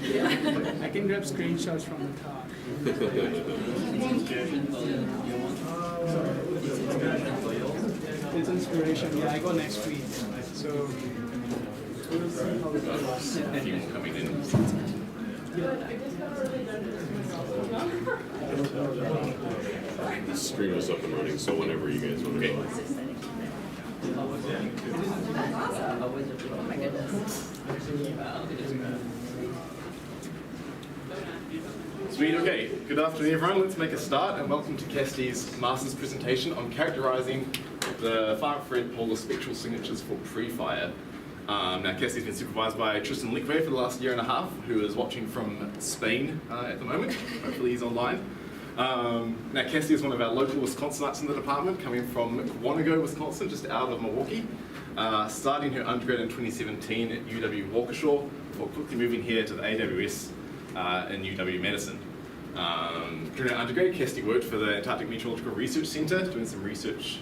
I can grab screenshots from the talk. It's inspiration. Yeah, I go next week. So we'll see how it goes. A few more coming in. The stream is up and running, so whenever you guys want to go. Sweet, okay. Good afternoon, everyone. Let's make a start, and welcome to Cassidy's master's presentation on characterizing the far-infrared polar spectral signatures for Prefire. Now, Cassidy's been supervised by Tristan Liquve for the last year and a half, who is watching from Spain at the moment. Hopefully he's online. Now, Cassidy is one of our local Wisconsinites in the department, coming from Quantico, Wisconsin, just out of Milwaukee. Starting her undergrad in 2017 at UW-Waukesha, before quickly moving here to the AWS in UW-Madison. During her undergrad, Cassidy worked for the Antarctic Meteorological Research Center, doing some research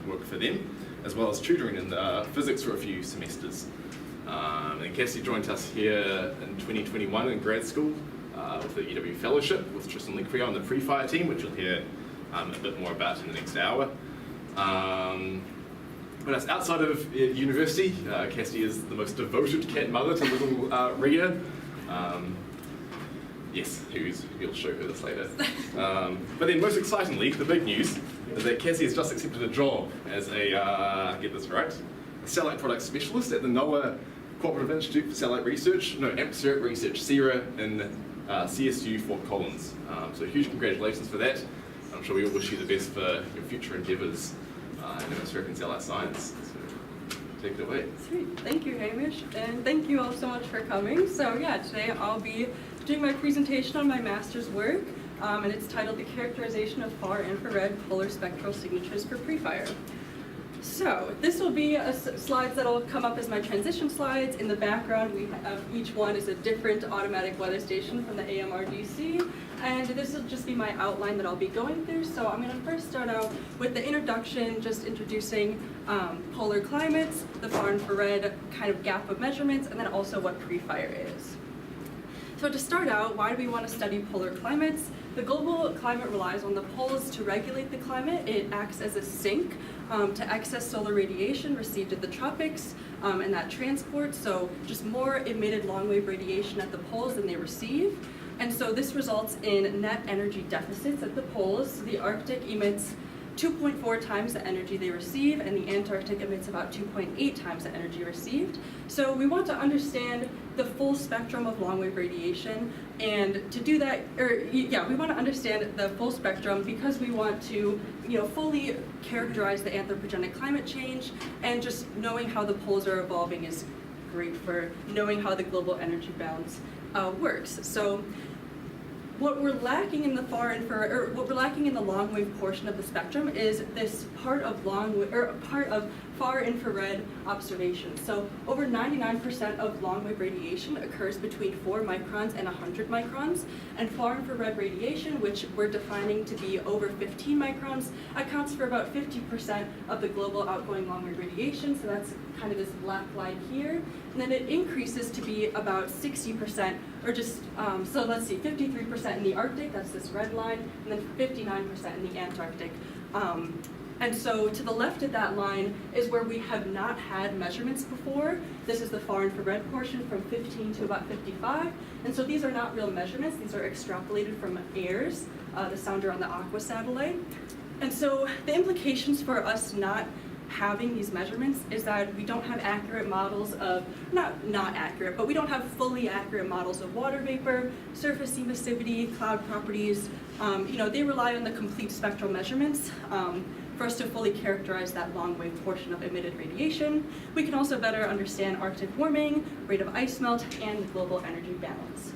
work for them, as well as tutoring in physics for a few semesters. And Cassidy joined us here in 2021 in grad school with the UW Fellowship with Tristan Liquve on the Prefire team, which you'll hear a bit more about in the next hour. But as outside of university, Cassidy is the most devoted cat mother to little Rhea. Yes, you'll show her this later. But then most excitingly, the big news is that Cassidy has just accepted a job as a, get this right, a satellite product specialist at the NOAA Cooperative Institute for Satellite Research, atmospheric research, CERA, in CSU Fort Collins. So huge congratulations for that. I'm sure we all wish you the best for your future endeavors in atmospheric and satellite science. So take it away. Sweet. Thank you, Hamish, and thank you all so much for coming. So yeah, today I'll be doing my presentation on my master's work, and it's titled The Characterization of Far Infrared Polar Spectral Signatures for Prefire. So this will be slides that will come up as my transition slides. In the background, we have each one is a different automatic weather station from the AMRDC, and this will just be my outline that I'll be going through. So I'm going to first start out with the introduction, just introducing polar climates, the far infrared kind of gap of measurements, and then also what Prefire is. So to start out, why do we want to study polar climates? The global climate relies on the poles to regulate the climate. It acts as a sink to excess solar radiation received at the tropics, and that transports, so just more emitted long-wave radiation at the poles than they receive. And so this results in net energy deficits at the poles. So the Arctic emits 2.4 times the energy they receive, and the Antarctic emits about 2.8 times the energy received. So we want to understand the full spectrum of long-wave radiation, and to do that, we want to understand the full spectrum because we want to, fully characterize the anthropogenic climate change, and just knowing how the poles are evolving is great for knowing how the global energy balance works. So what we're lacking in the long wave portion of the spectrum is this part of far infrared observation. So over 99% of long wave radiation occurs between 4 microns and 100 microns, and far infrared radiation, which we're defining to be over 15 microns, accounts for about 50% of the global outgoing long wave radiation. So that's kind of this black line here, and then it increases to be about 60%, or just, so let's see, 53% in the Arctic, that's this red line, and then 59% in the Antarctic. And so to the left of that line is where we have not had measurements before. This is the far infrared portion from 15 to about 55. And so these are not real measurements, these are extrapolated from AIRS, the sounder on the Aqua satellite. And so the implications for us not having these measurements is that we don't have accurate models of, not accurate, but we don't have fully accurate models of water vapor, surface emissivity, cloud properties. They rely on the complete spectral measurements for us to fully characterize that long wave portion of emitted radiation. We can also better understand Arctic warming, rate of ice melt, and global energy balance.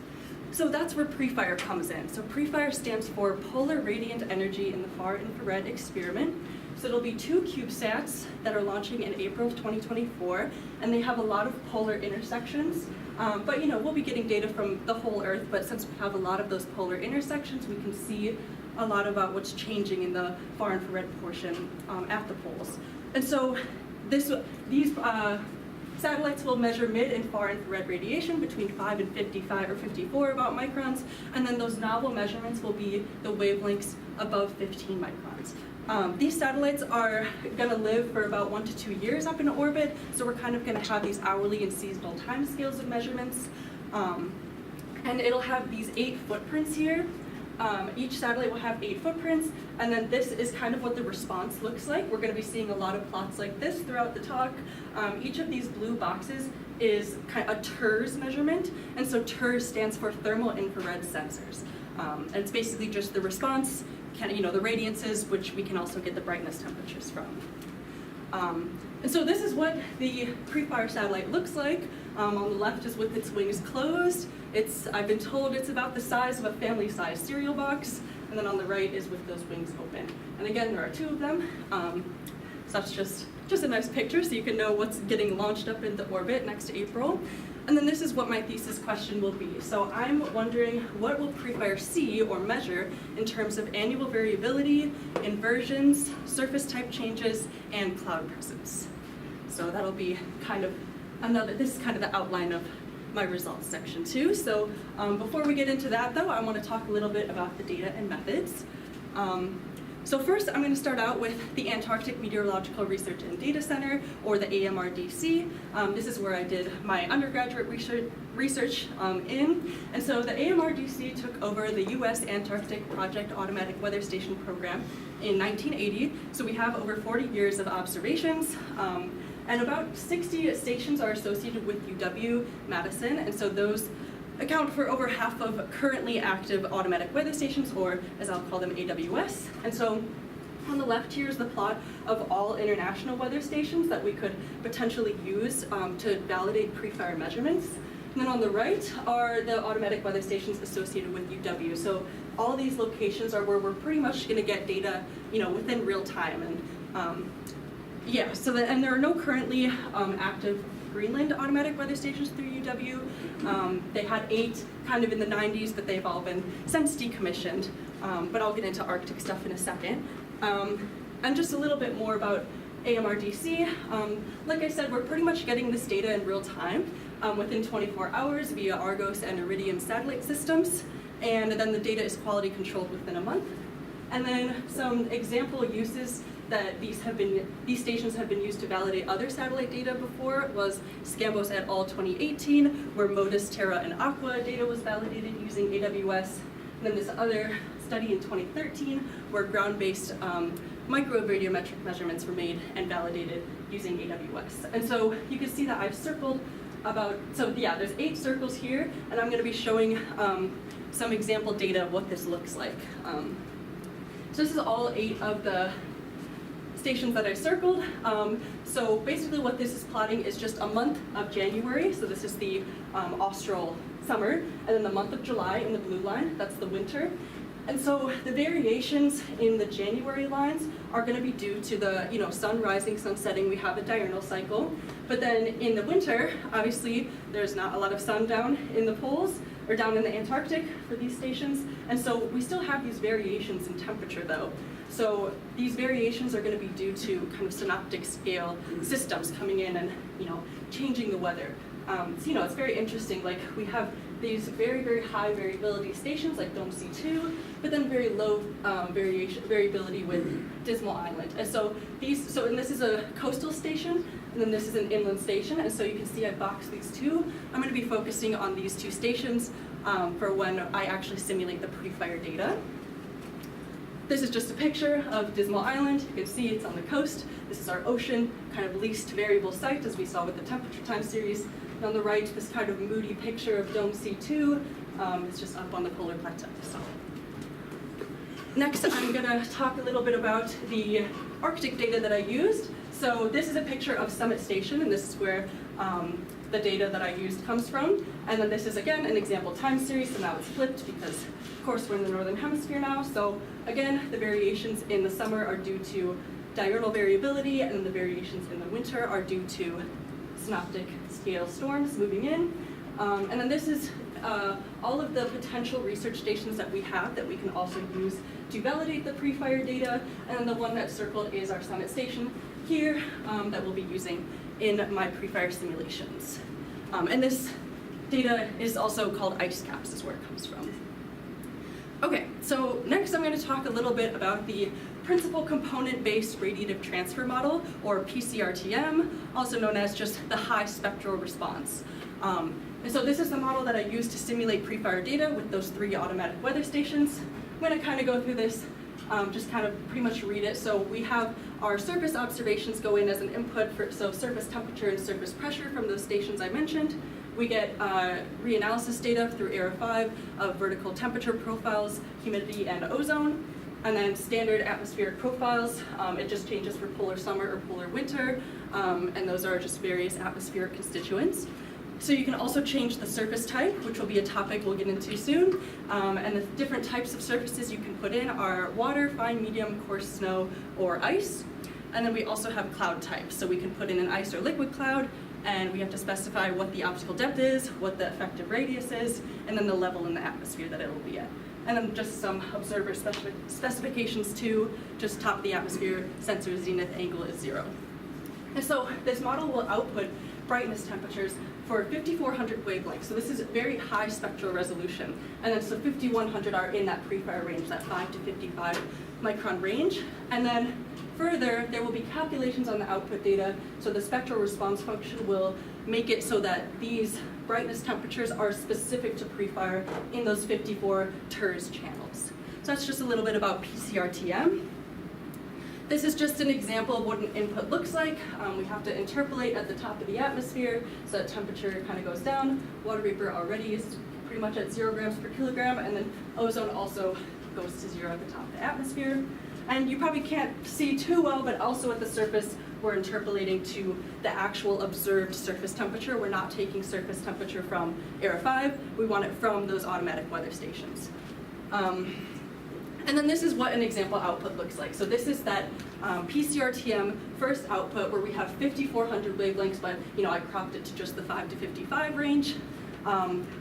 So that's where Prefire comes in. So Prefire stands for Polar Radiant Energy in the Far Infrared Experiment. So it'll be 2 CubeSats that are launching in April of 2024, and they have a lot of polar intersections. But we'll be getting data from the whole Earth, but since we have a lot of those polar intersections, we can see a lot about what's changing in the far infrared portion at the poles. And so these satellites will measure mid and far infrared radiation between 5 and 55 or 54 about microns, and then those novel measurements will be the wavelengths above 15 microns. These satellites are going to live for about 1 to 2 years up in orbit, so we're kind of going to have these hourly and seasonal timescales of measurements. And it'll have these 8 footprints here. Each satellite will have 8 footprints, and then this is kind of what the response looks like. We're going to be seeing a lot of plots like this throughout the talk. Each of these blue boxes is kind of a TIRS measurement, and so TIRS stands for thermal infrared sensors. And it's basically just the response, the radiances, which we can also get the brightness temperatures from. And so this is what the Prefire satellite looks like. On the left is with its wings closed. I've been told it's about the size of a family-sized cereal box, and then on the right is with those wings open. And again, there are 2 of them. So that's just a nice picture so you can know what's getting launched up into orbit next April. And then this is what my thesis question will be. So I'm wondering, what will Prefire see or measure in terms of annual variability, inversions, surface type changes, and cloud presence? So that'll be this is kind of the outline of my results section 2. So before we get into that though, I want to talk a little bit about the data and methods. So first, I'm going to start out with the Antarctic Meteorological Research and Data Center, or the AMRDC. This is where I did my undergraduate research in. And so the AMRDC took over the US Antarctic Project Automatic Weather Station program in 1980. So we have over 40 years of observations. And about 60 stations are associated with UW-Madison, and so those account for over half of currently active automatic weather stations, or as I'll call them, AWS. And so on the left here is the plot of all international weather stations that we could potentially use to validate Prefire measurements. And then on the right are the automatic weather stations associated with UW. So all these locations are where we're pretty much going to get data, within real time. And and there are no currently active Greenland automatic weather stations through UW. They had 8 kind of in the 90s, but they've all been since decommissioned. But I'll get into Arctic stuff in a second. And just a little bit more about AMRDC. Like I said, we're pretty much getting this data in real time within 24 hours via Argos and Iridium satellite systems. And then the data is quality controlled within a month. And then some example uses that these stations have been used to validate other satellite data before was Scambos et al. 2018, where MODIS, Terra, and Aqua data was validated using AWS. And then this other study in 2013, where ground-based microradiometric measurements were made and validated using AWS. And so you can see that I've circled there's 8 circles here, and I'm going to be showing some example data of what this looks like. So this is all 8 of the stations that I circled. So basically what this is plotting is just a month of January. So this is the austral summer, and then the month of July in the blue line, that's the winter. And so the variations in the January lines are going to be due to the sun rising, sun setting. We have a diurnal cycle. But then in the winter, obviously, there's not a lot of sun down in the poles or down in the Antarctic for these stations. And so we still have these variations in temperature though. So these variations are going to be due to kind of synoptic scale systems coming in and changing the weather. So it's very interesting. Like we have these very, very high variability stations like Dome C2, but then very low variability with Dismal Island. And so and this is a coastal station, and then this is an inland station. And so you can see I boxed these 2. I'm going to be focusing on these 2 stations for when I actually simulate the Prefire data. This is just a picture of Dismal Island. You can see it's on the coast. This is our ocean, kind of least variable site, as we saw with the temperature time series. And on the right, this kind of moody picture of Dome C2. It's just up on the polar plateau. So. Next, I'm going to talk a little bit about the Arctic data that I used. So this is a picture of Summit Station, and this is where the data that I used comes from. And then this is, again, an example time series, so now it's flipped because, of course, we're in the Northern Hemisphere now. So again, the variations in the summer are due to diurnal variability, and then the variations in the winter are due to synoptic scale storms moving in. And then this is all of the potential research stations that we have that we can also use to validate the Prefire data. And then the one that's circled is our Summit Station here that we'll be using in my Prefire simulations. And this data is also called ice caps, is where it comes from. Okay, so next I'm going to talk a little bit about the principal component-based radiative transfer model, or PCRTM, also known as just the high spectral response. And so this is the model that I use to simulate Prefire data with those 3 automatic weather stations. I'm going to kind of go through this, just kind of pretty much read it. So we have our surface observations go in as an input for surface temperature and surface pressure from those stations I mentioned. We get reanalysis data through ERA5 of vertical temperature profiles, humidity, and ozone. And then standard atmospheric profiles, it just changes for polar summer or polar winter, and those are just various atmospheric constituents. So you can also change the surface type, which will be a topic we'll get into soon. And the different types of surfaces you can put in are water, fine, medium, coarse snow, or ice. And then we also have cloud types. So we can put in an ice or liquid cloud, and we have to specify what the optical depth is, what the effective radius is, and then the level in the atmosphere that it will be at. And then just some observer specifications too, just top of the atmosphere, sensor zenith angle is 0. And so this model will output brightness temperatures for 5400 wavelengths. So this is very high spectral resolution. And then so 5100 are in that Prefire range, that 5 to 55 micron range. And then further, there will be calculations on the output data. So the spectral response function will make it so that these brightness temperatures are specific to Prefire in those 54 TERS channels. So that's just a little bit about PCRTM. This is just an example of what an input looks like. We have to interpolate at the top of the atmosphere, so that temperature kind of goes down. Water vapor already is pretty much at 0 grams per kilogram, and then ozone also goes to 0 at the top of the atmosphere. And you probably can't see too well, but also at the surface, we're interpolating to the actual observed surface temperature. We're not taking surface temperature from ERA5. We want it from those automatic weather stations. And then this is what an example output looks like. So this is that PCRTM first output where we have 5400 wavelengths, but I cropped it to just the 5 to 55 range.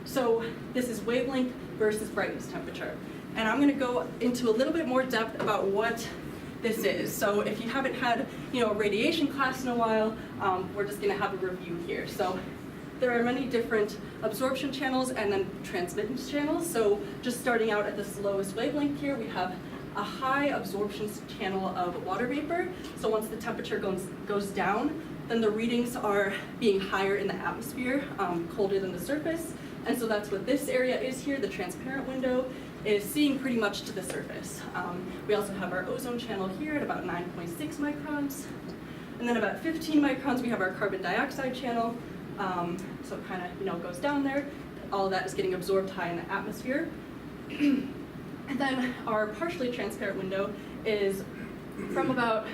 So this is wavelength versus brightness temperature. And I'm going to go into a little bit more depth about what this is. So if you haven't had a radiation class in a while, we're just going to have a review here. So there are many different absorption channels and then transmittance channels. So just starting out at this lowest wavelength here, we have a high absorption channel of water vapor. So once the temperature goes down, then the readings are being higher in the atmosphere, colder than the surface. And so that's what this area is here, the transparent window is seeing pretty much to the surface. We also have our ozone channel here at about 9.6 microns. And then about 15 microns, we have our carbon dioxide channel. So it kind of goes down there. All of that is getting absorbed high in the atmosphere. And then our partially transparent window is from about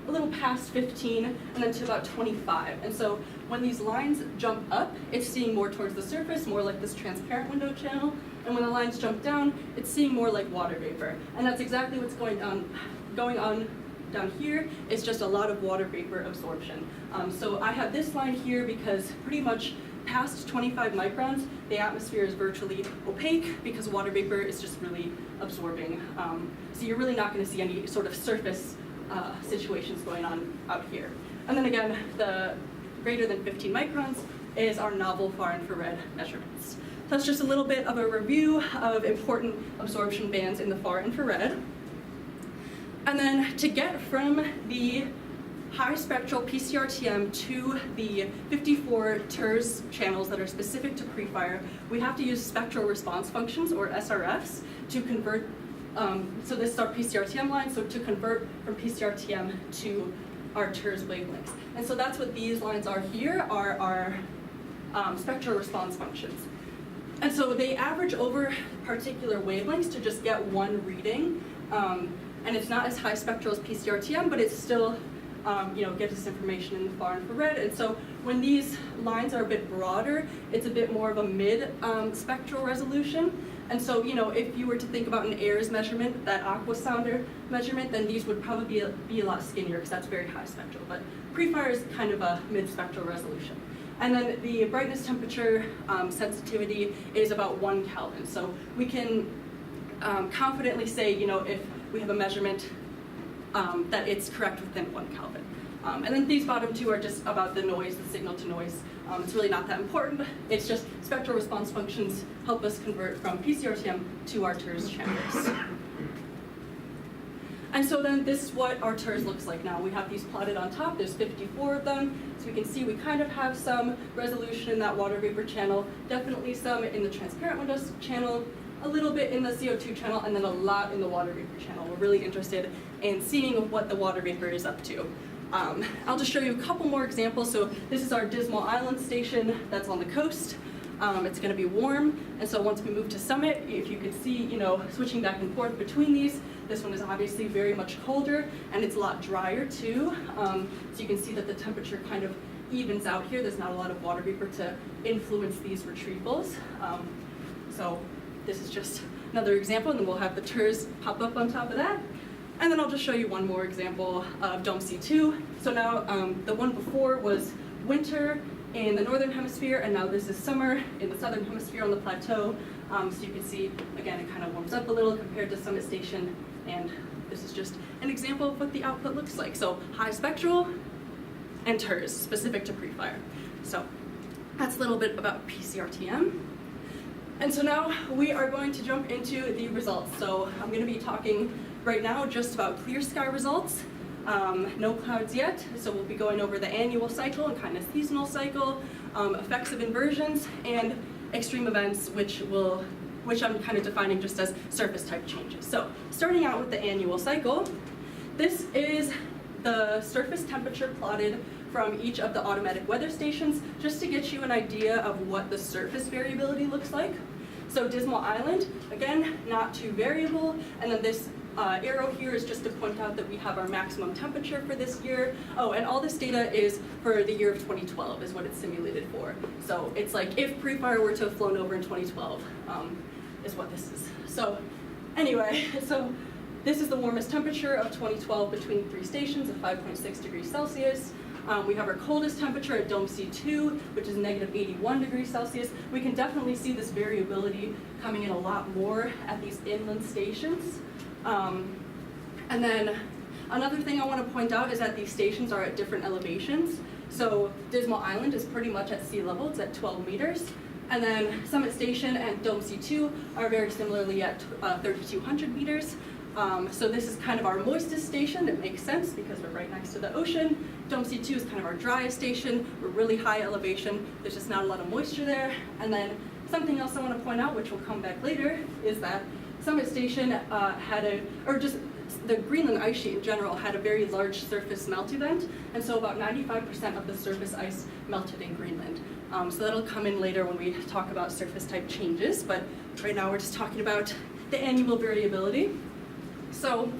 a little past 15 and then to about 25. And so when these lines jump up, it's seeing more towards the surface, more like this transparent window channel. And when the lines jump down, it's seeing more like water vapor. And that's exactly what's going on down here. It's just a lot of water vapor absorption. So I have this line here because pretty much past 25 microns, the atmosphere is virtually opaque because water vapor is just really absorbing. So you're really not going to see any sort of surface situations going on out here. And then again, the greater than 15 microns is our novel far infrared measurements. So that's just a little bit of a review of important absorption bands in the far infrared. And then to get from the high spectral PCRTM to the 54 TERS channels that are specific to Prefire, we have to use spectral response functions, or SRFs, to convert. So this is our PCRTM line, so to convert from PCRTM to our TERS wavelengths. And so that's what these lines are here, are our spectral response functions. And so they average over particular wavelengths to just get one reading. And it's not as high spectral as PCRTM, but it's still gives us information in the far infrared. And so when these lines are a bit broader, it's a bit more of a mid spectral resolution. And so, if you were to think about an AIRS measurement, that aqua sounder measurement, then these would probably be a lot skinnier because that's very high spectral. But Prefire is kind of a mid spectral resolution. And then the brightness temperature sensitivity is about 1 Kelvin. So we can confidently say, if we have a measurement that it's correct within 1 Kelvin. And then these bottom two are just about the noise, the signal to noise. It's really not that important. It's just spectral response functions help us convert from PCRTM to our TERS channels. And so then this is what our TERS looks like now. We have these plotted on top. There's 54 of them. So we can see we kind of have some resolution in that water vapor channel, definitely some in the transparent windows channel, a little bit in the CO2 channel, and then a lot in the water vapor channel. We're really interested in seeing what the water vapor is up to. I'll just show you a couple more examples. So this is our Dismal Island station that's on the coast. It's going to be warm, and so once we move to Summit, if you could see, switching back and forth between these, this one is obviously very much colder, and it's a lot drier too. So you can see that the temperature kind of evens out here. There's not a lot of water vapor to influence these retrievals. So this is just another example, and then we'll have the TERS pop up on top of that. And then I'll just show you one more example of Dome C2. So now the one before was winter in the northern hemisphere, and now this is summer in the southern hemisphere on the plateau. So you can see, again, it kind of warms up a little compared to Summit Station, and this is just an example of what the output looks like. So high spectral and TERS, specific to Prefire. So that's a little bit about PCRTM. And so now we are going to jump into the results. So I'm going to be talking right now just about clear sky results. No clouds yet, so we'll be going over the annual cycle and kind of seasonal cycle, effects of inversions, and extreme events, which I'm kind of defining just as surface type changes. So starting out with the annual cycle, this is the surface temperature plotted from each of the automatic weather stations, just to get you an idea of what the surface variability looks like. So Dismal Island, again, not too variable, and then this arrow here is just to point out that we have our maximum temperature for this year. Oh, and all this data is for the year of 2012 is what it's simulated for. So it's like if Prefire were to have flown over in 2012 is what this is. So anyway, so this is the warmest temperature of 2012 between 3 stations of 5.6 degrees Celsius. We have our coldest temperature at Dome C2, which is negative 81 degrees Celsius. We can definitely see this variability coming in a lot more at these inland stations. And then another thing I want to point out is that these stations are at different elevations. So Dismal Island is pretty much at sea level, it's at 12 meters. And then Summit Station and Dome C2 are very similarly at 3,200 meters. So this is kind of our moistest station. It makes sense because we're right next to the ocean. Dome C2 is kind of our driest station. We're really high elevation. There's just not a lot of moisture there. And then something else I want to point out, which will come back later, is that Summit Station the Greenland ice sheet in general had a very large surface melt event, and so about 95% of the surface ice melted in Greenland. So that'll come in later when we talk about surface type changes, but right now we're just talking about the annual variability. So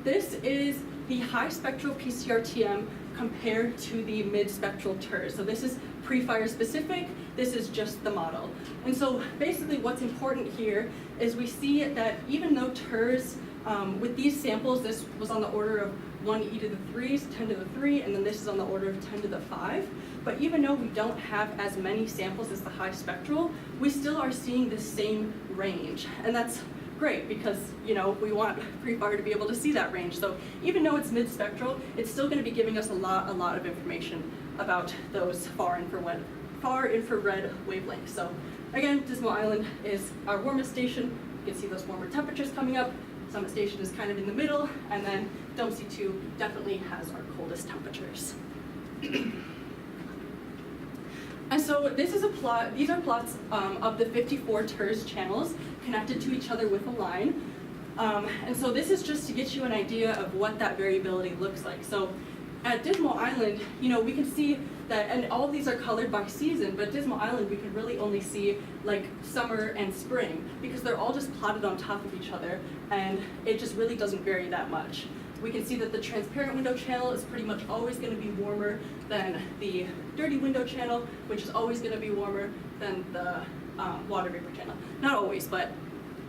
this is the high spectral PCRTM compared to the mid-spectral TERS. So this is Prefire specific, this is just the model. And so basically what's important here is we see that even though TERS, with these samples, this was on the order of 1e to the 3s, 10 to the 3, and then this is on the order of 10 to the 5. But even though we don't have as many samples as the high spectral, we still are seeing the same range. And that's great because, we want Prefire to be able to see that range. So even though it's mid-spectral, it's still going to be giving us a lot of information about those far infrared wavelengths. So again, Dismal Island is our warmest station. You can see those warmer temperatures coming up. Summit Station is kind of in the middle, and then Dome C2 definitely has our coldest temperatures. And so this is a plot, these are plots of the 54 TERS channels connected to each other with a line. And so this is just to get you an idea of what that variability looks like. So at Dismal Island, we can see that, and all of these are colored by season, but Dismal Island we can really only see like summer and spring because they're all just plotted on top of each other, and it just really doesn't vary that much. We can see that the transparent window channel is pretty much always going to be warmer than the dirty window channel, which is always going to be warmer than the water vapor channel. Not always, but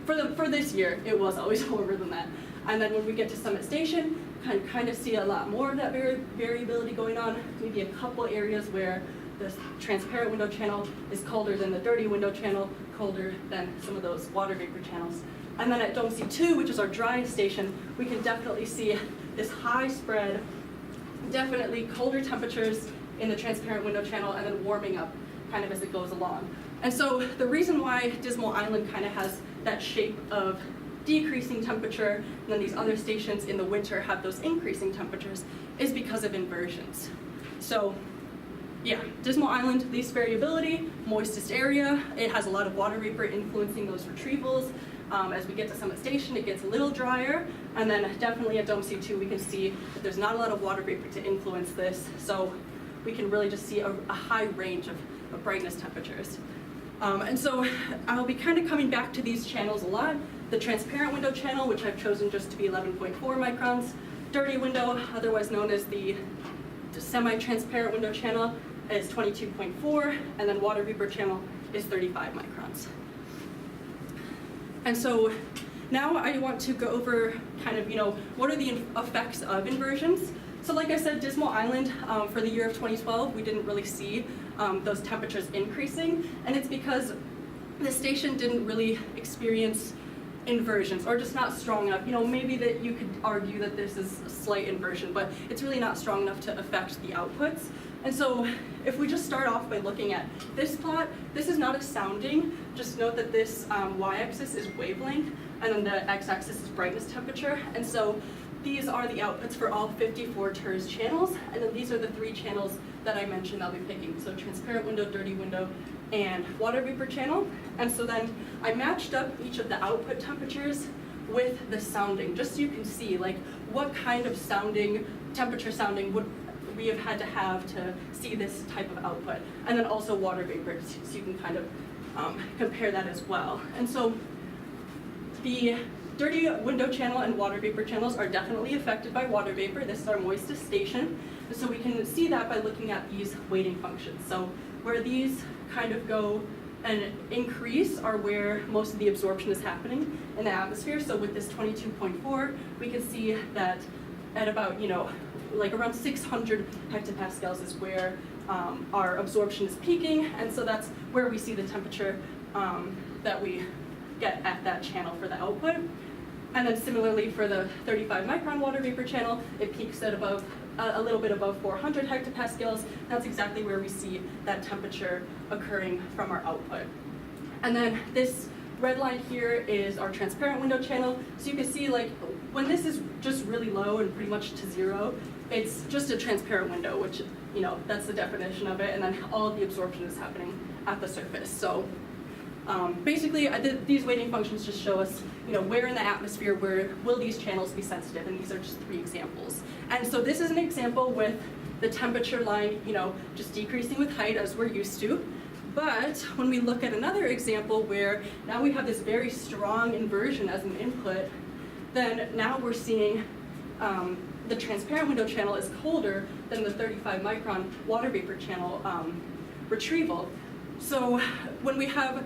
for this year, it was always warmer than that. And then when we get to Summit Station, kind of see a lot more of that variability going on. Maybe a couple areas where the transparent window channel is colder than the dirty window channel, colder than some of those water vapor channels. And then at Dome C2, which is our driest station, we can definitely see this high spread definitely colder temperatures in the transparent window channel and then warming up kind of as it goes along. And so the reason why Dismal Island kind of has that shape of decreasing temperature, and then these other stations in the winter have those increasing temperatures, is because of inversions. So yeah, Dismal Island, least variability, moistest area. It has a lot of water vapor influencing those retrievals. As we get to Summit Station, it gets a little drier, and then definitely at Dome C2, we can see that there's not a lot of water vapor to influence this, so we can really just see a high range of brightness temperatures. And so I'll be kind of coming back to these channels a lot. The transparent window channel, which I've chosen just to be 11.4 microns. Dirty window, otherwise known as the semi-transparent window channel, is 22.4, and then water vapor channel is 35 microns. And so now I want to go over kind of, what are the effects of inversions? So like I said, Dismal Island, for the year of 2012, we didn't really see those temperatures increasing, and it's because the station didn't really experience inversions, or just not strong enough. Maybe that you could argue that this is a slight inversion, but it's really not strong enough to affect the outputs. And so if we just start off by looking at this plot, this is not a sounding. Just note that this y-axis is wavelength, and then the x-axis is brightness temperature. And so these are the outputs for all 54 TERS channels, and then these are the 3 channels that I mentioned I'll be picking. So transparent window, dirty window, and water vapor channel. And so then I matched up each of the output temperatures with the sounding, just so you can see like what kind of sounding, temperature sounding would we have had to see this type of output. And then also water vapor, so you can kind of compare that as well. And so the dirty window channel and water vapor channels are definitely affected by water vapor. This is our moistest station. And so we can see that by looking at these weighting functions. So where these kind of go and increase are where most of the absorption is happening in the atmosphere. So with this 22.4, we can see that at about, like around 600 hectopascals is where our absorption is peaking, and so that's where we see the temperature that we get at that channel for the output. And then similarly for the 35 micron water vapor channel, it peaks at above a little bit above 400 hectopascals. That's exactly where we see that temperature occurring from our output. And then this red line here is our transparent window channel. So you can see like when this is just really low and pretty much to 0, it's just a transparent window, which, that's the definition of it. And then all of the absorption is happening at the surface. So basically, these weighting functions just show us, where in the atmosphere will these channels be sensitive, and these are just 3 examples. And so this is an example with the temperature line, just decreasing with height as we're used to. But when we look at another example where now we have this very strong inversion as an input, then now we're seeing the transparent window channel is colder than the 35 micron water vapor channel retrieval. So when we have,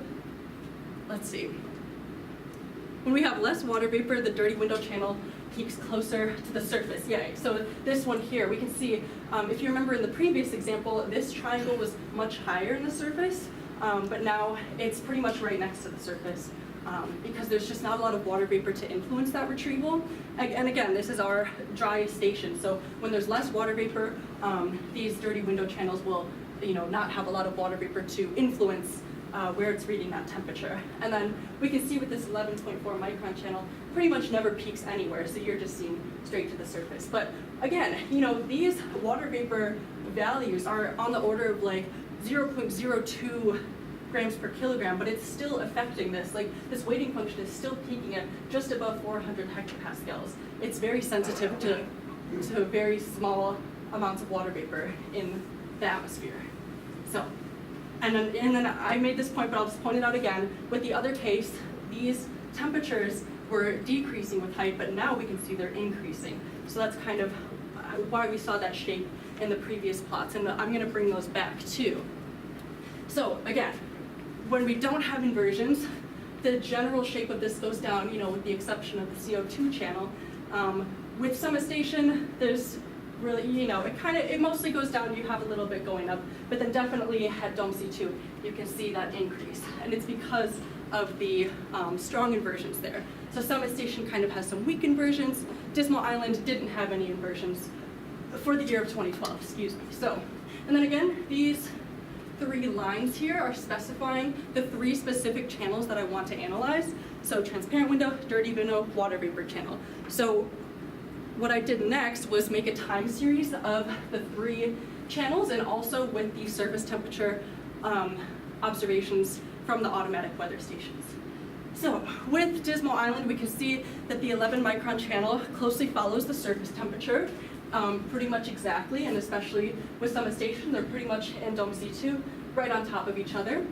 when we have less water vapor, the dirty window channel peaks closer to the surface. Yeah, so this one here, we can see, if you remember in the previous example, this triangle was much higher in the surface, but now it's pretty much right next to the surface because there's just not a lot of water vapor to influence that retrieval. And again, this is our dry station, so when there's less water vapor, these dirty window channels will not have a lot of water vapor to influence where it's reading that temperature. And then we can see with this 11.4 micron channel, pretty much never peaks anywhere, so you're just seeing straight to the surface. But again, these water vapor values are on the order of like 0.02 grams per kilogram, but it's still affecting this. Like this weighting function is still peaking at just above 400 hectopascals. It's very sensitive to very small amounts of water vapor in the atmosphere. So, and then I made this point, but I'll just point it out again. With the other case, these temperatures were decreasing with height, but now we can see they're increasing. So that's kind of why we saw that shape in the previous plots, and I'm going to bring those back too. So again, when we don't have inversions, the general shape of this goes down, with the exception of the CO2 channel. With Summit Station, there's really, it mostly goes down, you have a little bit going up, but then definitely at Dome C2, you can see that increase. And it's because of the strong inversions there. So Summit Station kind of has some weak inversions. Dismal Island didn't have any inversions for the year of 2012, excuse me. So, and then again, these 3 lines here are specifying the 3 specific channels that I want to analyze. So transparent window, dirty window, water vapor channel. So what I did next was make a time series of the 3 channels and also with the surface temperature observations from the automatic weather stations. So with Dismal Island, we can see that the 11 micron channel closely follows the surface temperature pretty much exactly, and especially with Summit Station, they're pretty much in Dome C2 right on top of each other.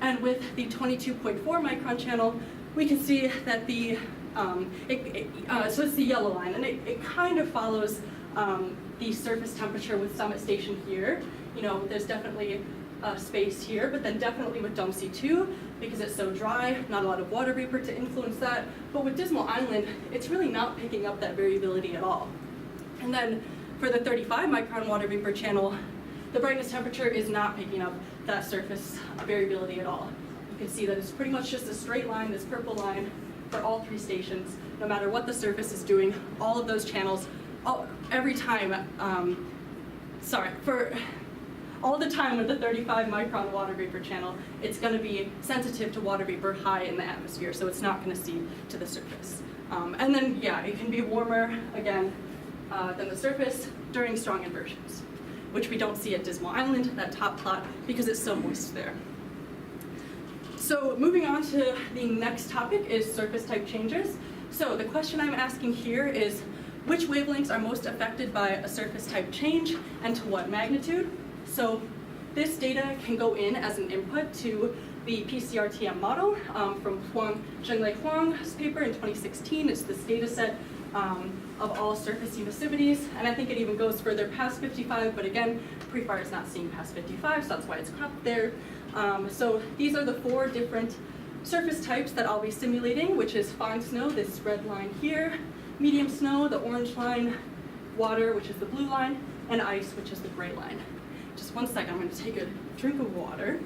And with the 22.4 micron channel, we can see that the, so it's the yellow line, and it kind of follows the surface temperature with Summit Station here. You know, there's definitely space here, but then definitely with Dome C2, because it's so dry, not a lot of water vapor to influence that. But with Dismal Island, it's really not picking up that variability at all. And then for the 35 micron water vapor channel, the brightness temperature is not picking up that surface variability at all. You can see that it's pretty much just a straight line, this purple line, for all 3 stations. No matter what the surface is doing, all of those channels, every time, for all the time with the 35 micron water vapor channel, it's going to be sensitive to water vapor high in the atmosphere, so it's not going to seep to the surface. And then, yeah, it can be warmer, again, than the surface during strong inversions, which we don't see at Dismal Island, that top plot, because it's so moist there. So moving on to the next topic is surface type changes. So the question I'm asking here is, which wavelengths are most affected by a surface type change and to what magnitude? So this data can go in as an input to the PCRTM model from Zhenglei Huang's paper in 2016. It's this data set of all surface emissivities, and I think it even goes further past 55, but again, Prefire is not seeing past 55, so that's why it's cropped there. So these are the 4 different surface types that I'll be simulating, which is fine snow, this red line here, medium snow, the orange line, water, which is the blue line, and ice, which is the gray line. Just one second, I'm going to take a drink of water.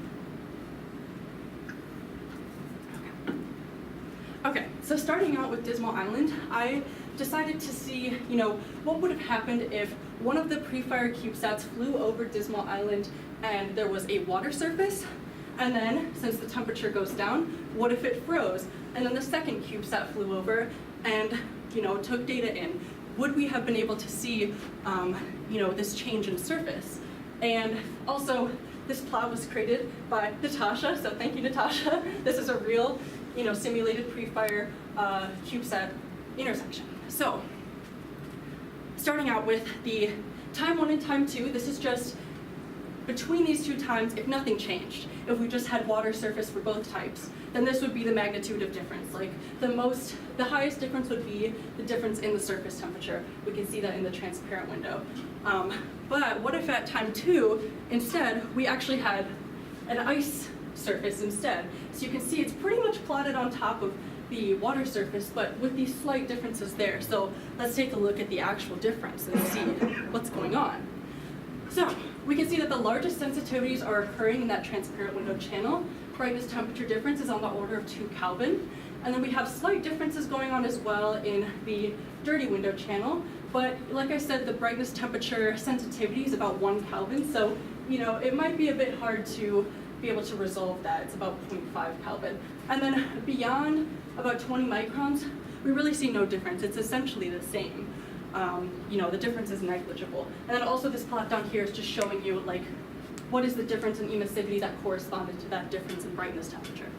Okay, so starting out with Dismal Island, I decided to see, what would have happened if one of the Prefire CubeSats flew over Dismal Island and there was a water surface, and then, since the temperature goes down, what if it froze? And then the second CubeSat flew over and, took data in. Would we have been able to see, this change in surface? And also, this plot was created by Natasha, so thank you, Natasha. This is a real, simulated Prefire CubeSat intersection. So, starting out with the time 1 and time 2, this is just between these 2 times if nothing changed. If we just had water surface for both types, then this would be the magnitude of difference. Like the highest difference would be the difference in the surface temperature. We can see that in the transparent window. But what if at time 2, instead, we actually had an ice surface instead? So you can see it's pretty much plotted on top of the water surface, but with these slight differences there. So let's take a look at the actual difference and see what's going on. So we can see that the largest sensitivities are occurring in that transparent window channel. Brightness temperature difference is on the order of 2 Kelvin. And then we have slight differences going on as well in the dirty window channel. But like I said, the brightness temperature sensitivity is about 1 Kelvin. So, it might be a bit hard to be able to resolve that. It's about 0.5 Kelvin. And then beyond about 20 microns, we really see no difference. It's essentially the same. The difference is negligible. And then also this plot down here is just showing you what is the difference in emissivity that corresponded to that difference in brightness temperature.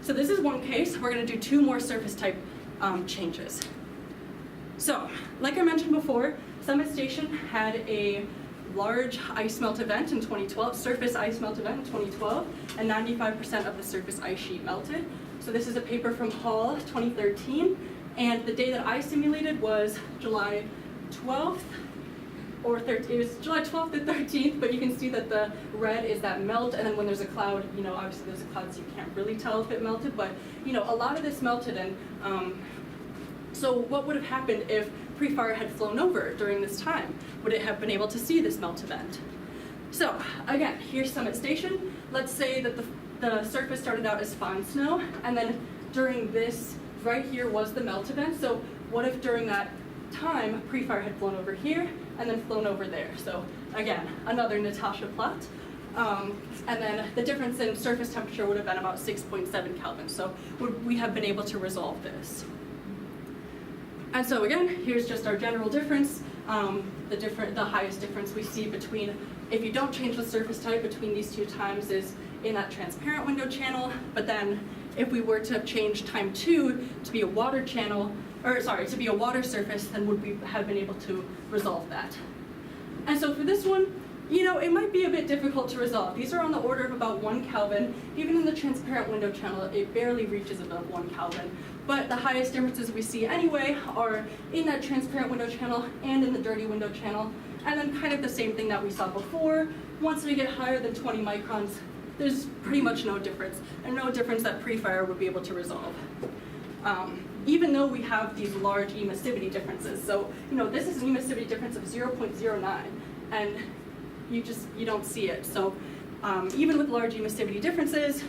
So this is one case. We're going to do 2 more surface type changes. So, like I mentioned before, Summit Station had a large ice melt event in 2012, surface ice melt event in 2012, and 95% of the surface ice sheet melted. So this is a paper from Hall 2013, and the day that I simulated was July 12th, or 13th, it was July 12th and 13th, but you can see that the red is that melt, and then when there's a cloud, obviously there's a cloud, so you can't really tell if it melted, but, a lot of this melted, and so what would have happened if Prefire had flown over during this time? Would it have been able to see this melt event? So, again, here's Summit Station. Let's say that the surface started out as fine snow, and then during this, right here was the melt event. So what if during that time, Prefire had flown over here, and then flown over there. So again, another Natasha plot. And then the difference in surface temperature would have been about 6.7 Kelvin. So would we have been able to resolve this? And so again, here's just our general difference. The highest difference we see between, if you don't change the surface type between these two times, is in that transparent window channel. But then if we were to change time 2 to be a water channel, or sorry, to be a water surface, then would we have been able to resolve that? And so for this one, you know, it might be a bit difficult to resolve. These are on the order of about 1 Kelvin. Even in the transparent window channel, it barely reaches above 1 Kelvin. But the highest differences we see anyway are in that transparent window channel and in the dirty window channel. And then kind of the same thing that we saw before. Once we get higher than 20 microns, there's pretty much no difference, and no difference that Prefire would be able to resolve. Even though we have these large emissivity differences. So, you know, this is an emissivity difference of 0.09, and you don't see it. So even with large emissivity differences,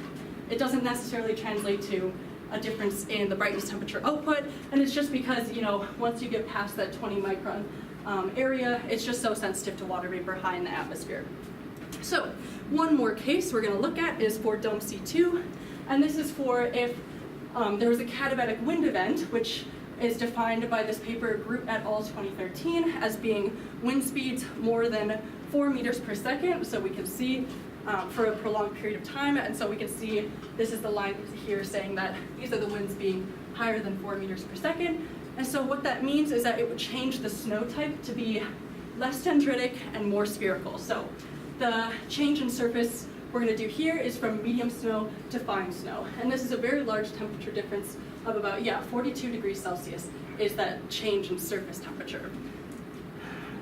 it doesn't necessarily translate to a difference in the brightness temperature output, and it's just because, you know, once you get past that 20 micron area, it's just so sensitive to water vapor high in the atmosphere. So one more case we're going to look at is for dome C2, and this is for if there was a katabatic wind event, which is defined by this paper, Group et al. 2013, as being wind speeds more than 4 meters per second. So we can see for a prolonged period of time, and so we can see this is the line here saying that these are the winds being higher than 4 meters per second. And so what that means is that it would change the snow type to be less dendritic and more spherical. So the change in surface we're going to do here is from medium snow to fine snow. And this is a very large temperature difference of about, 42 degrees Celsius is that change in surface temperature.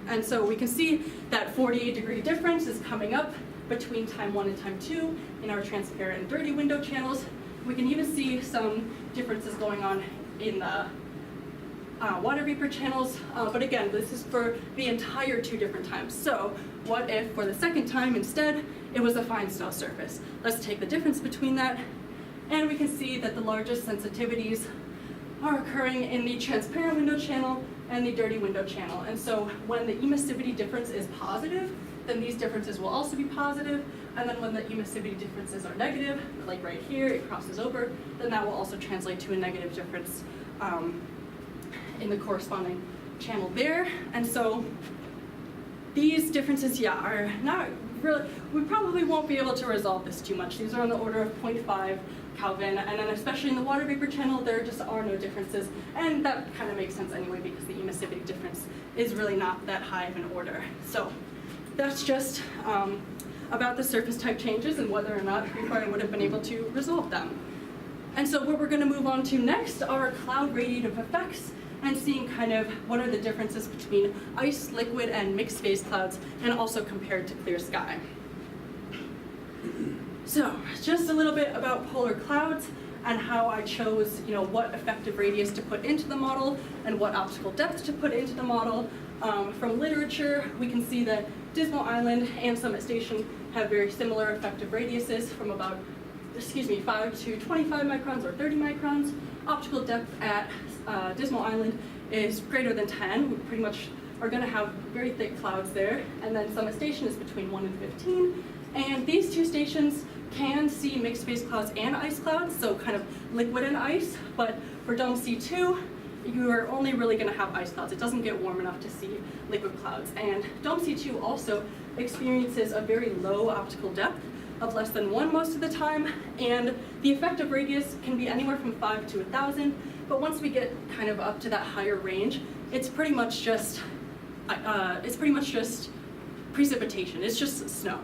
And so we can see that 48-degree difference is coming up between time 1 and time 2 in our transparent and dirty window channels. We can even see some differences going on in the water vapor channels, but again, this is for the entire 2 different times. So what if for the second time instead, it was a fine snow surface? Let's take the difference between that, and we can see that the largest sensitivities are occurring in the transparent window channel and the dirty window channel. And so when the emissivity difference is positive, then these differences will also be positive, and then when the emissivity differences are negative, like right here, it crosses over, then that will also translate to a negative difference in the corresponding channel there. And so these differences, are not really, we probably won't be able to resolve this too much. These are on the order of 0.5 Kelvin, and then especially in the water vapor channel, there just are no differences, and that kind of makes sense anyway because the emissivity difference is really not that high of an order. So that's just about the surface type changes and whether or not Prefire would have been able to resolve them. And so what we're going to move on to next are cloud radiative effects, and seeing kind of what are the differences between ice, liquid, and mixed phase clouds, and also compared to clear sky. So just a little bit about polar clouds and how I chose, what effective radius to put into the model and what optical depth to put into the model. From literature, we can see that Dismal Island and Summit Station have very similar effective radiuses from about 5 to 25 microns or 30 microns. Optical depth at Dismal Island is greater than 10. We pretty much are going to have very thick clouds there. And then Summit Station is between 1 and 15. And these 2 stations can see mixed phase clouds and ice clouds, so kind of liquid and ice. But for Dome C2, you are only really going to have ice clouds. It doesn't get warm enough to see liquid clouds. And Dome C2 also experiences a very low optical depth of less than 1 most of the time, and the effective radius can be anywhere from 5 to 1,000, but once we get kind of up to that higher range, it's pretty much just precipitation. It's just snow.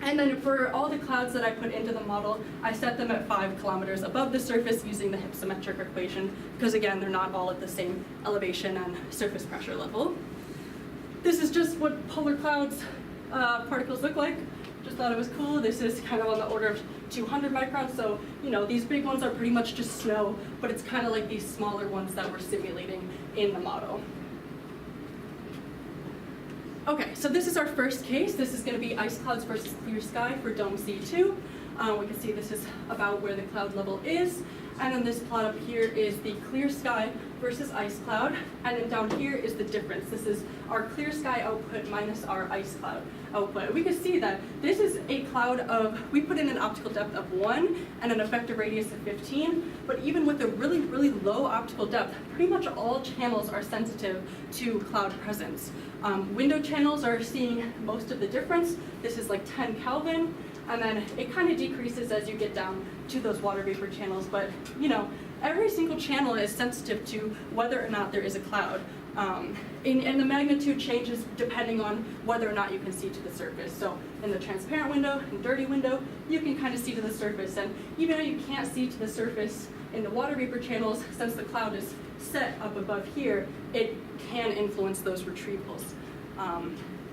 And then for all the clouds that I put into the model, I set them at 5 kilometers above the surface using the hypsometric equation, because again, they're not all at the same elevation and surface pressure level. This is just what polar clouds particles look like. Just thought it was cool. This is kind of on the order of 200 microns, so these big ones are pretty much just snow, but it's kind of like these smaller ones that we're simulating in the model. Okay, so this is our first case. This is going to be ice clouds versus clear sky for Dome C2. We can see this is about where the cloud level is, And then this plot up here is the clear sky versus ice cloud. And then down here is the difference. This is our clear sky output minus our ice cloud output. We can see that this is a cloud of, we put in an optical depth of 1 and an effective radius of 15, but even with a really, really low optical depth, pretty much all channels are sensitive to cloud presence. Window channels are seeing most of the difference. This is like 10 Kelvin, and then it kind of decreases as you get down to those water vapor channels, but you know, every single channel is sensitive to whether or not there is a cloud. And the magnitude changes depending on whether or not you can see to the surface. So in the transparent window and dirty window, you can kind of see to the surface. And even though you can't see to the surface in the water vapor channels, since the cloud is set up above here, it can influence those retrievals.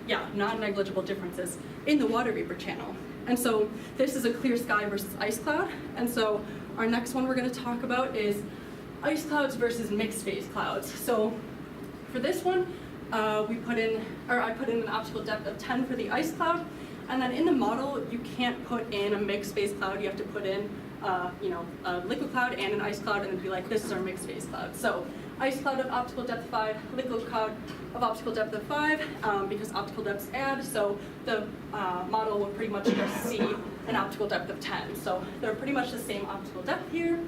Yeah, non-negligible differences in the water vapor channel. And so this is a clear sky versus ice cloud. And so our next one we're going to talk about is ice clouds versus mixed phase clouds. So for this one, I put in an optical depth of 10 for the ice cloud. And then in the model, you can't put in a mixed phase cloud. You have to put in a liquid cloud and an ice cloud and then be like, this is our mixed phase cloud. So ice cloud of optical depth 5, liquid cloud of optical depth of 5, because optical depths add, so the model will pretty much just see an optical depth of 10. So they're pretty much the same optical depth here.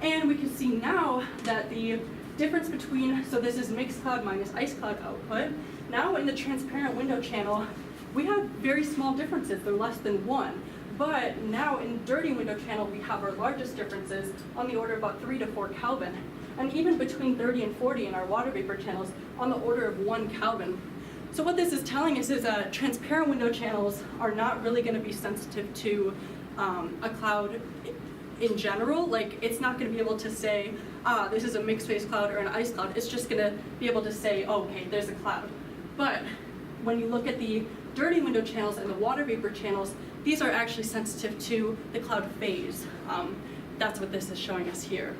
And we can see now that the difference between, so this is mixed cloud minus ice cloud output. Now in the transparent window channel, we have very small differences, they're less than 1. But now in dirty window channel, we have our largest differences on the order of about 3 to 4 Kelvin. And even between 30 and 40 in our water vapor channels on the order of 1 Kelvin. So what this is telling us is that transparent window channels are not really going to be sensitive to a cloud in general. Like, it's not going to be able to say, this is a mixed phase cloud or an ice cloud. It's just going to be able to say, oh, okay, there's a cloud. But when you look at the dirty window channels and the water vapor channels, these are actually sensitive to the cloud phase. That's what this is showing us here.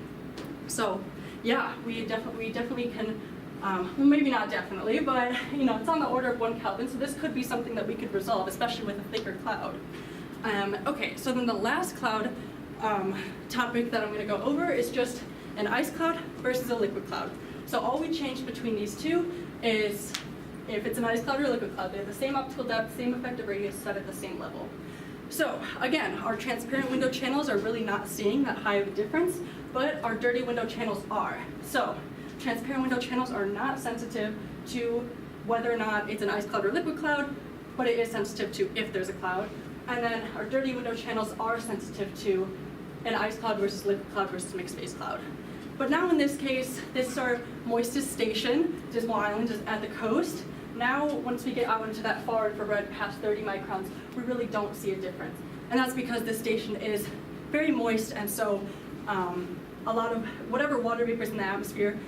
So yeah, we definitely can, well, maybe not definitely, but you know, it's on the order of 1 Kelvin, so this could be something that we could resolve, especially with a thicker cloud. Okay, so then the last cloud topic that I'm going to go over is just an ice cloud versus a liquid cloud. So all we change between these two is if it's an ice cloud or a liquid cloud, they have the same optical depth, same effective radius, set at the same level. So again, our transparent window channels are really not seeing that high of a difference, but our dirty window channels are. So transparent window channels are not sensitive to whether or not it's an ice cloud or liquid cloud, but it is sensitive to if there's a cloud. And then our dirty window channels are sensitive to an ice cloud versus liquid cloud versus mixed phase cloud. But now in this case, this is our moistest station. Dismal Island is at the coast. Now, once we get out into that far infrared past 30 microns, we really don't see a difference. And that's because this station is very moist, and so a lot of whatever water vapor is in the atmosphere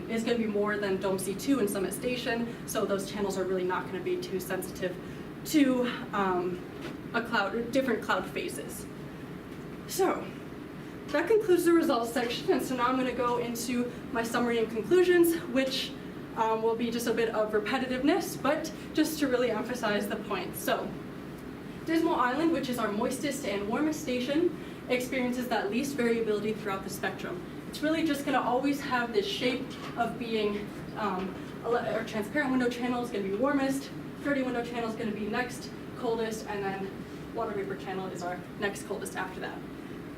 is going to be more than Dome C2 and Summit Station, so those channels are really not going to be too sensitive to different cloud phases. So that concludes the results section, and so now I'm going to go into my summary and conclusions, which will be just a bit of repetitiveness, but just to really emphasize the point. So Dismal Island, which is our moistest and warmest station, experiences that least variability throughout the spectrum. It's really just going to always have this shape of being, our transparent window channel is going to be warmest, dirty window channel is going to be next coldest, and then water vapor channel is our next coldest after that.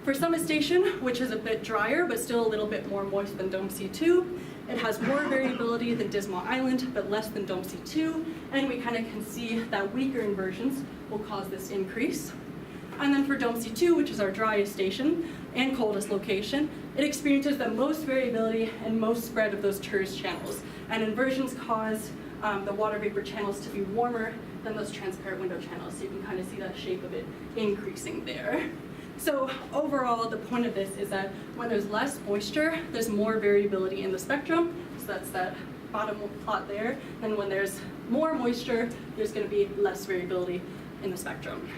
For Summit Station, which is a bit drier but still a little bit more moist than Dome C2, it has more variability than Dismal Island, but less than Dome C2, and we kind of can see that weaker inversions will cause this increase. And then for Dome C2, which is our driest station and coldest location, it experiences the most variability and most spread of those TERS channels, and inversions cause the water vapor channels to be warmer than those transparent window channels, so you can kind of see that shape of it increasing there. So overall, the point of this is that when there's less moisture, there's more variability in the spectrum. So that's that bottom plot there. And when there's more moisture, there's going to be less variability in the spectrum.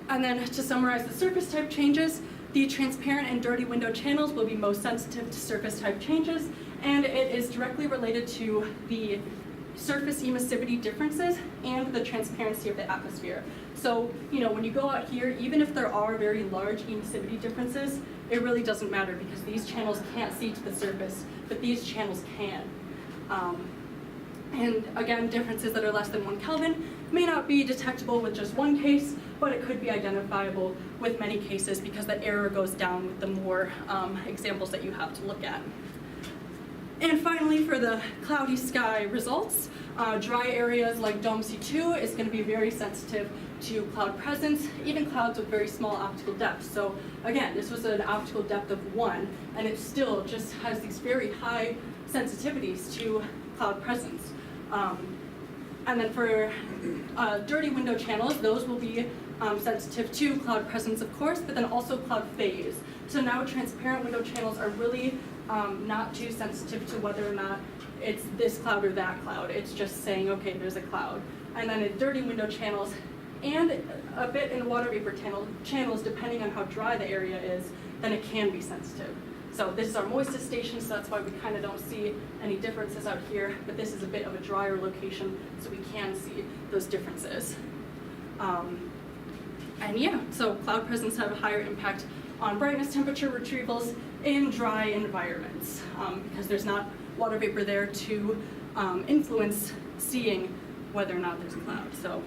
And then to summarize the surface type changes, the transparent and dirty window channels will be most sensitive to surface type changes, and it is directly related to the surface emissivity differences and the transparency of the atmosphere. So, when you go out here, even if there are very large emissivity differences, it really doesn't matter because these channels can't see to the surface, but these channels can. And again, differences that are less than 1 Kelvin may not be detectable with just one case, but it could be identifiable with many cases because the error goes down with the more examples that you have to look at. And finally, for the cloudy sky results, dry areas like Dome C2 is going to be very sensitive to cloud presence, even clouds with very small optical depths. So again, this was an optical depth of 1, and it still just has these very high sensitivities to cloud presence. And then for dirty window channels, those will be sensitive to cloud presence, of course, but then also cloud phase. So now transparent window channels are really not too sensitive to whether or not it's this cloud or that cloud. It's just saying, okay, there's a cloud. And then in dirty window channels and a bit in water vapor channels, depending on how dry the area is, then it can be sensitive. So this is our moistest station, so that's why we kind of don't see any differences out here, but this is a bit of a drier location, so we can see those differences. And yeah, so cloud presence have a higher impact on brightness temperature retrievals in dry environments, because there's not water vapor there to influence seeing whether or not there's a cloud. So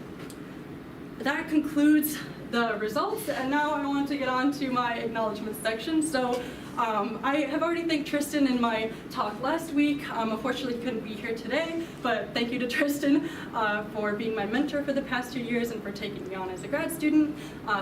that concludes the results, and now I want to get on to my acknowledgement section. So I have already thanked Tristan in my talk last week. Unfortunately, he couldn't be here today, but thank you to Tristan for being my mentor for the past 2 years and for taking me on as a grad student.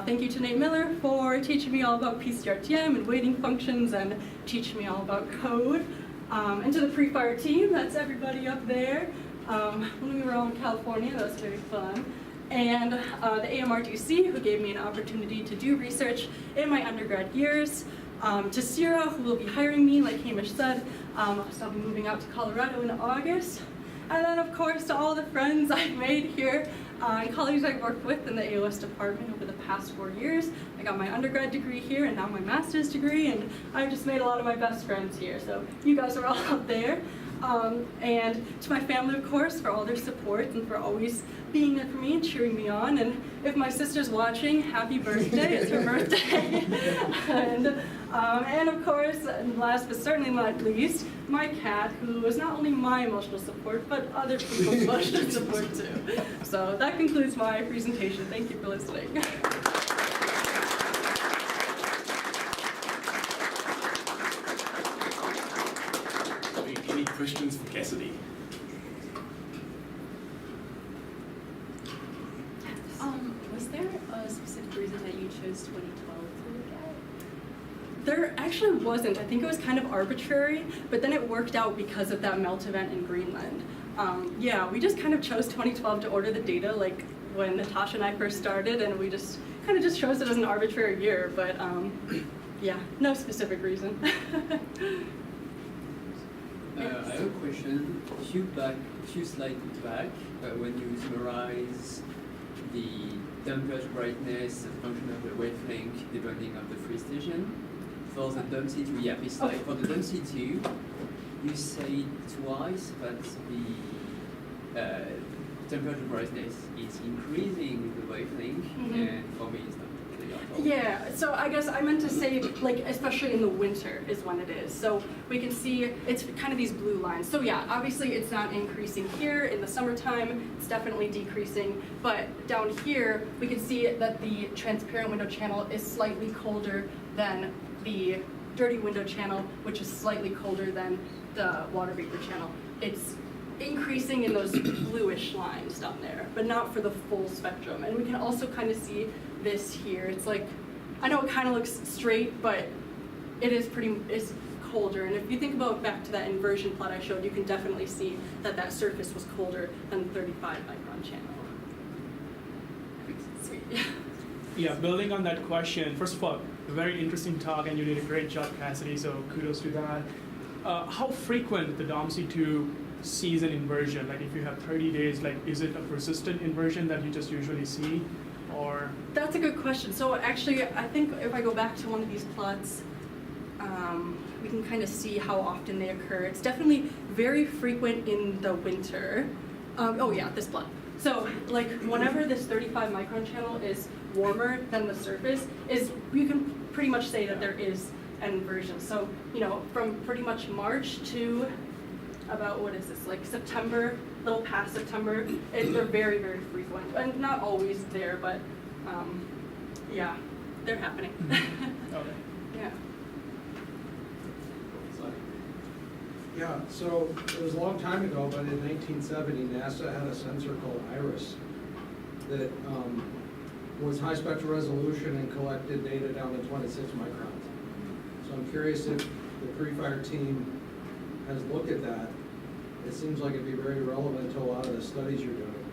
Thank you to Nate Miller for teaching me all about PCRTM and weighting functions and teaching me all about code. And to the Prefire team, that's everybody up there. When we were all in California, that was very fun. And the AMRDC, who gave me an opportunity to do research in my undergrad years. To Sierra, who will be hiring me, like Hamish said, so I'll be moving out to Colorado in August. And then, of course, to all the friends I've made here and colleagues I've worked with in the AOS department over the past 4 years. I got my undergrad degree here and now my master's degree, and I've just made a lot of my best friends here. So you guys are all out there. And to my family, of course, for all their support and for always being there for me and cheering me on. And if my sister's watching, happy birthday, it's her birthday. And of course, and last but certainly not least, my cat, who is not only my emotional support, but other people's emotional support too. So that concludes my presentation. Thank you for listening. Any questions for Cassidy? Was there a specific reason that you chose 2012 to look at? There actually wasn't. I think it was kind of arbitrary, but then it worked out because of that melt event in Greenland. Yeah, we just kind of chose 2012 to order the data, like when Natasha and I first started, and we just kind of just chose it as an arbitrary year, but yeah, no specific reason. I have a question. A few slides back, when you summarize the temperature, brightness, a function of the wavelength depending on the free station, for the Dome C2, yeah, this slide. For the Dome C2, you say twice that the temperature brightness is increasing with the wavelength, and for me it's not clear at all. Yeah, so I guess I meant to say, like, especially in the winter is when it is. So we can see it's kind of these blue lines. So yeah, obviously it's not increasing here. In the summertime, it's definitely decreasing. But down here, we can see that the transparent window channel is slightly colder than the dirty window channel, which is slightly colder than the water vapor channel. It's increasing in those bluish lines down there, but not for the full spectrum. And we can also kind of see this here. It's like, I know it kind of looks straight, but it is it's colder. And if you think about back to that inversion plot I showed, you can definitely see that that surface was colder than the 35 micron channel. Sweet. Yeah, building on that question, first of all, a very interesting talk, and you did a great job, Cassidy, so kudos to that. How frequent the Dome C2 sees an inversion? Like if you have 30 days, like is it a persistent inversion that you just usually see, or? That's a good question. So actually, I think if I go back to one of these plots, we can kind of see how often they occur. It's definitely very frequent in the winter. Oh yeah, this blood. So like whenever this 35 micron channel is warmer than the surface, you can pretty much say that there is an inversion. So, from pretty much March to about, what is this, like September, a little past September, they're very, very frequent. And not always there, but yeah, they're happening. Okay. Yeah. Yeah, so it was a long time ago, but in 1970, NASA had a sensor called IRIS that was high spectral resolution and collected data down to 26 microns. So I'm curious if the Prefire team has looked at that. It seems like it'd be very relevant to a lot of the studies you're doing.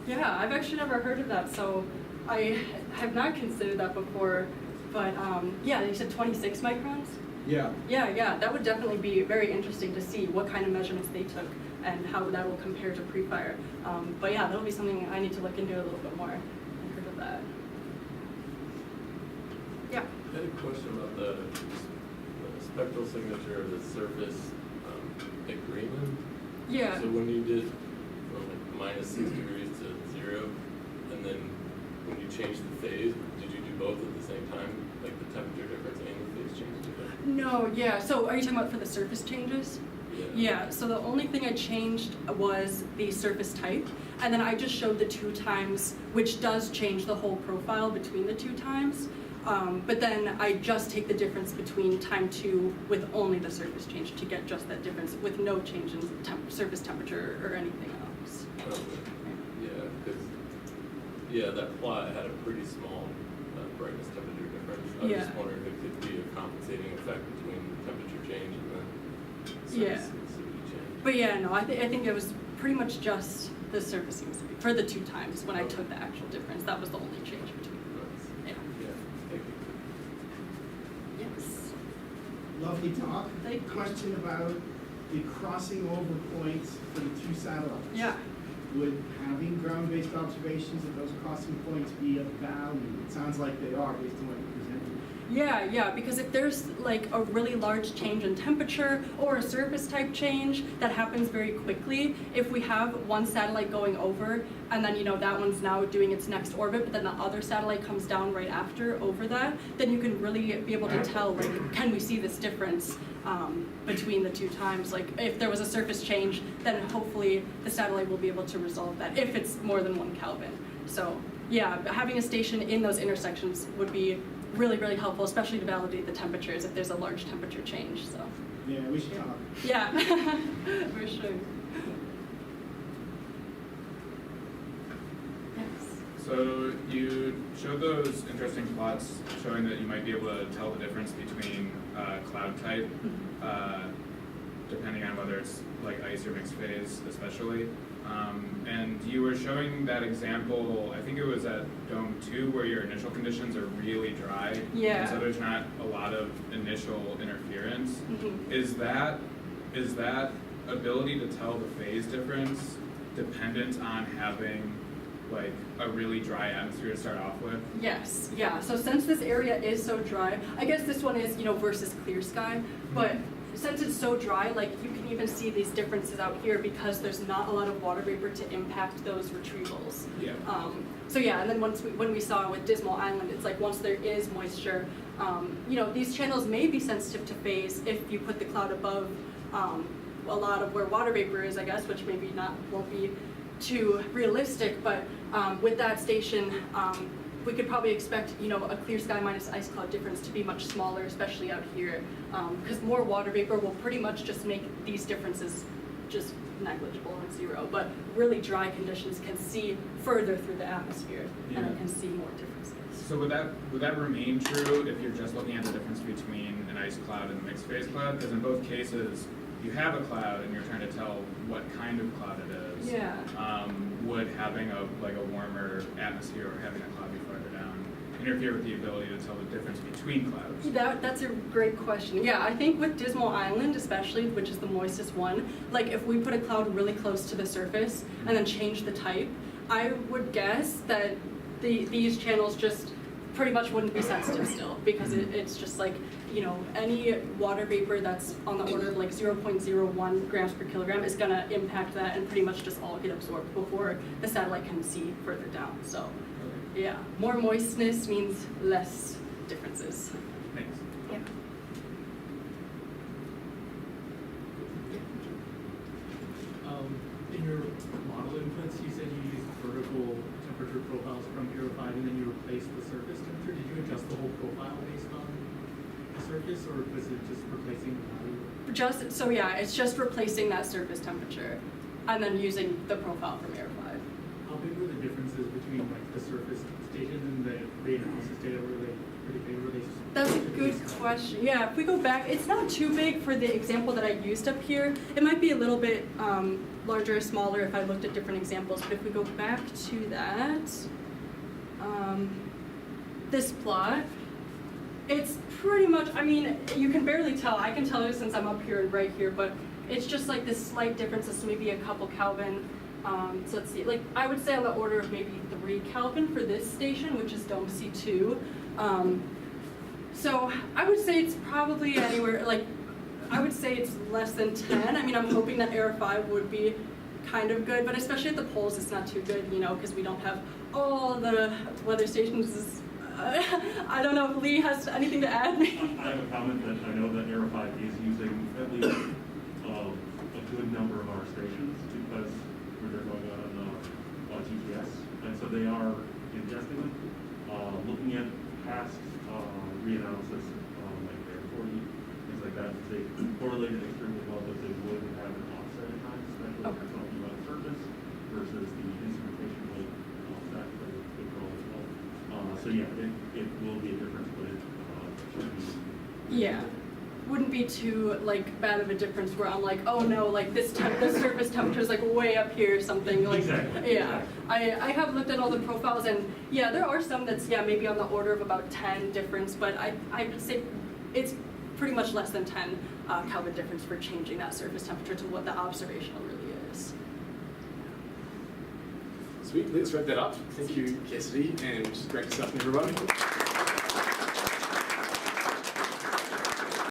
Yeah, I've actually never heard of that, so I have not considered that before. But yeah, you said 26 microns? Yeah. Yeah, that would definitely be very interesting to see what kind of measurements they took and how that will compare to Prefire. But yeah, that'll be something I need to look into a little bit more. I've heard of that. Yeah. I had a question about the spectral signature of the surface at Greenland. Yeah. So when you did from like -6 degrees to 0, and then when you changed the phase, did you do both at the same time? Like the temperature difference and the phase change difference? No, yeah. So are you talking about for the surface changes? Yeah, so the only thing I changed was the surface type, and then I just showed the 2 times, which does change the whole profile between the 2 times. But then I just take the difference between time 2 with only the surface change to get just that difference with no change in surface temperature or anything else. Yeah, because that plot had a pretty small brightness temperature difference. I was just wondering if it could be a compensating effect between temperature change and the surface sensitivity change. But yeah, no, I think it was pretty much just the surface sensitivity for the 2 times when I took the actual difference. That was the only change between. Yeah. Thank you. Yes. Lovely talk. Thank you. Question about the crossing over points for the 2 satellites. Yeah. Would having ground-based observations of those crossing points be of value? It sounds like they are based on what you presented. Yeah, because if there's like a really large change in temperature or a surface type change that happens very quickly, if we have one satellite going over and then that one's now doing its next orbit, but then the other satellite comes down right after over that, then you can really be able to tell, like, can we see this difference between the 2 times? Like, if there was a surface change, then hopefully the satellite will be able to resolve that if it's more than 1 Kelvin. So yeah, having a station in those intersections would be really, really helpful, especially to validate the temperatures if there's a large temperature change. So Yeah, we should talk. yeah, for sure. Yes. So you showed those interesting plots showing that you might be able to tell the difference between cloud type, depending on whether it's like ice or mixed phase, especially. And you were showing that example, I think it was at Dome 2, where your initial conditions are really dry. Yeah. And so there's not a lot of initial interference. Mm-hmm. Is that ability to tell the phase difference dependent on having like a really dry atmosphere to start off with? Yes, yeah. So since this area is so dry, I guess this one is, versus clear sky, but since it's so dry, like you can even see these differences out here because there's not a lot of water vapor to impact those retrievals. Yeah. So yeah, and then when we saw with Dismal Island, it's like once there is moisture, these channels may be sensitive to phase if you put the cloud above a lot of where water vapor is, I guess, which maybe won't be too realistic, but with that station, we could probably expect, a clear sky minus ice cloud difference to be much smaller, especially out here, because more water vapor will pretty much just make these differences just negligible and 0. But really dry conditions can see further through the atmosphere, and it can see more differences. So would that remain true if you're just looking at the difference between an ice cloud and a mixed phase cloud? Because in both cases, you have a cloud and you're trying to tell what kind of cloud it is. Yeah. Would having a warmer atmosphere or having a cloud be farther down interfere with the ability to tell the difference between clouds? That's a great question. Yeah, I think with Dismal Island especially, which is the moistest one, like if we put a cloud really close to the surface and then change the type, I would guess that these channels just pretty much wouldn't be sensitive still, because it's just like, you know, any water vapor that's on the order of like 0.01 grams per kilogram is gonna impact that and pretty much just all get absorbed before the satellite can see further down. So yeah, more moistness means less differences. Thanks. Yeah. In your model inputs, you said you used vertical temperature profiles from Aero 5 and then you replaced the surface temperature. Did you adjust the whole profile based on the surface, or was it just replacing the value? Just, so yeah, it's just replacing that surface temperature and then using the profile from Aero 5. How big were the differences between like the surface data and the reanalysis data? Were they pretty big? Were they? That's a good question. Yeah, if we go back, it's not too big for the example that I used up here. It might be a little bit larger or smaller if I looked at different examples, but if we go back to that, this plot, it's pretty much, I mean, you can barely tell. I can tell you since I'm up here and right here, but it's just like this slight differences, maybe a couple Kelvin. So let's see, like I would say on the order of maybe 3 Kelvin for this station, which is Dome C2. So I would say it's probably anywhere, like, I would say it's less than 10. I mean, I'm hoping that Aero 5 would be kind of good, but especially at the poles, it's not too good, you know, because we don't have all the weather stations. I don't know if Lee has anything to add. I have a comment that I know that Aero 5 is using at least a good number of our stations because they're going on GPS, and so they are ingesting them, looking at past reanalysis, like their 40, things like that. They correlated extremely well that they would have an offset at times, especially if you're talking about surface versus the instrumentation weight offset that would grow as well. So yeah, it will be a difference, but it should be. Yeah. Wouldn't be too like bad of a difference where I'm like, oh no, like this surface temperature is like way up here or something. Like, exactly. Yeah, exactly. I have looked at all the profiles, and yeah, there are some that's maybe on the order of about 10 difference, but I would say it's pretty much less than 10 Kelvin difference for changing that surface temperature to what the observational really is. Sweet, let's wrap that up. Thank you, Cassidy, and great discussion, everybody.